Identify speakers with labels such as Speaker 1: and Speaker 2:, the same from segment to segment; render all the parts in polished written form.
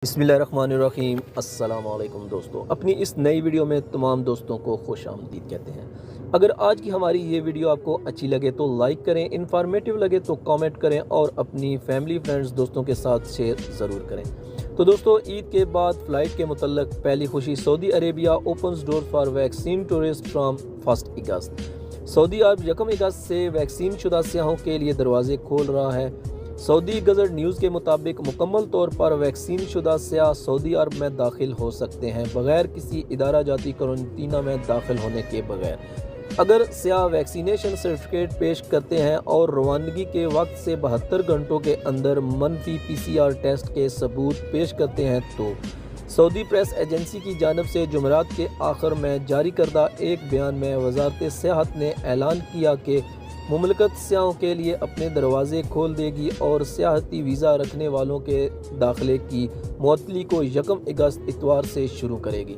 Speaker 1: بسم اللہ الرحمن الرحیم۔ السلام علیکم دوستو، اپنی اس نئی ویڈیو میں تمام دوستوں کو خوش آمدید کہتے ہیں۔ اگر آج کی ہماری یہ ویڈیو آپ کو اچھی لگے تو لائک کریں، انفارمیٹیو لگے تو کامنٹ کریں اور اپنی فیملی فرینڈز دوستوں کے ساتھ شیئر ضرور کریں۔ تو دوستو، عید کے بعد فلائٹ کے متعلق پہلی خوشی، Saudi Arabia opens door for vaccine tourist from 1 August. سعودی عرب 1 اگست سے ویکسین شدہ سیاحوں کے لیے دروازے کھول رہا ہے۔ سعودی گزٹ نیوز کے مطابق مکمل طور پر ویکسین شدہ سیاح سعودی عرب میں داخل ہو سکتے ہیں بغیر کسی ادارہ جاتی قرنطینہ میں داخل ہونے کے بغیر۔ اگر سیاح ویکسینیشن سرٹیفکیٹ پیش کرتے ہیں اور روانگی کے وقت سے 72 گھنٹوں کے اندر منفی PCR ٹیسٹ کے ثبوت پیش کرتے ہیں تو سعودی پریس ایجنسی کی جانب سے جمعرات کے آخر میں جاری کردہ ایک بیان میں وزارت سیاحت نے اعلان کیا کہ مملکت سیاحوں کے لیے اپنے دروازے کھول دے گی اور سیاحتی ویزا رکھنے والوں کے داخلے کی معطلی کو 1 اگست اتوار سے شروع کرے گی۔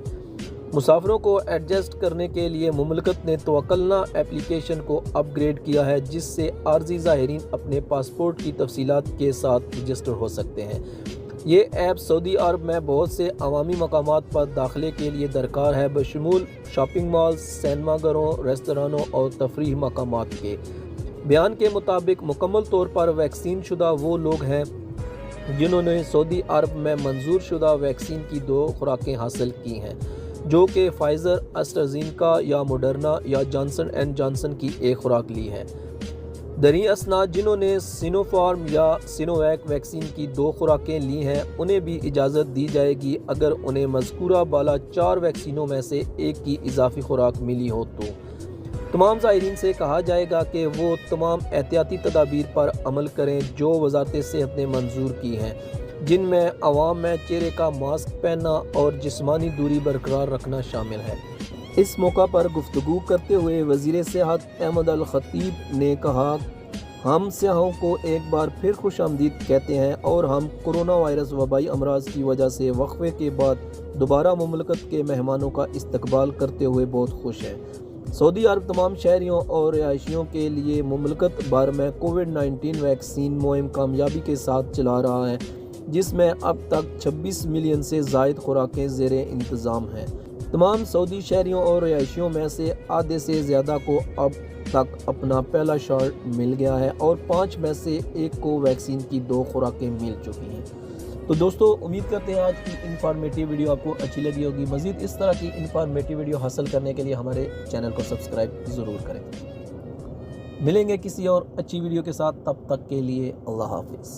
Speaker 1: مسافروں کو ایڈجسٹ کرنے کے لیے مملکت نے توکلنا ایپلیکیشن کو اپ گریڈ کیا ہے، جس سے عارضی زائرین اپنے پاسپورٹ کی تفصیلات کے ساتھ رجسٹر ہو سکتے ہیں۔ یہ ایپ سعودی عرب میں بہت سے عوامی مقامات پر داخلے کے لیے درکار ہے، بشمول شاپنگ مال، سینما گھروں، ریستورانوں اور تفریح مقامات کے۔ بیان کے مطابق مکمل طور پر ویکسین شدہ وہ لوگ ہیں جنہوں نے سعودی عرب میں منظور شدہ ویکسین کی 2 خوراکیں حاصل کی ہیں، جو کہ فائزر، ایسٹرازینیکا یا موڈرنا یا جانسن اینڈ جانسن کی ایک خوراک لی ہے۔ دریں اسناد جنہوں نے سینو فارم یا سینوویک ویکسین کی 2 خوراکیں لی ہیں، انہیں بھی اجازت دی جائے گی اگر انہیں مذکورہ بالا 4 ویکسینوں میں سے ایک کی اضافی خوراک ملی ہو تو۔ تمام زائرین سے کہا جائے گا کہ وہ تمام احتیاطی تدابیر پر عمل کریں جو وزارت صحت نے منظور کی ہیں، جن میں عوام میں چہرے کا ماسک پہننا اور جسمانی دوری برقرار رکھنا شامل ہے۔ اس موقع پر گفتگو کرتے ہوئے وزیر صحت احمد الخطیب نے کہا، ہم سیاحوں کو ایک بار پھر خوش آمدید کہتے ہیں اور ہم کورونا وائرس وبائی امراض کی وجہ سے وقفے کے بعد دوبارہ مملکت کے مہمانوں کا استقبال کرتے ہوئے بہت خوش ہیں۔ سعودی عرب تمام شہریوں اور رہائشیوں کے لیے مملکت بھر میں کووڈ-19 ویکسین مہم کامیابی کے ساتھ چلا رہا ہے، جس میں اب تک 26 ملین سے زائد خوراکیں زیر انتظام ہیں۔ تمام سعودی شہریوں اور رہائشیوں میں سے آدھے سے زیادہ کو اب تک اپنا پہلا شاٹ مل گیا ہے اور 5 میں سے 1 کو ویکسین کی 2 خوراکیں مل چکی ہیں۔ تو دوستو، امید کرتے ہیں آج کی انفارمیٹیو ویڈیو آپ کو اچھی لگی ہوگی۔ مزید اس طرح کی انفارمیٹیو ویڈیو حاصل کرنے کے لیے ہمارے چینل کو سبسکرائب ضرور کریں۔ ملیں گے کسی اور اچھی ویڈیو کے ساتھ، تب تک کے لیے اللہ حافظ۔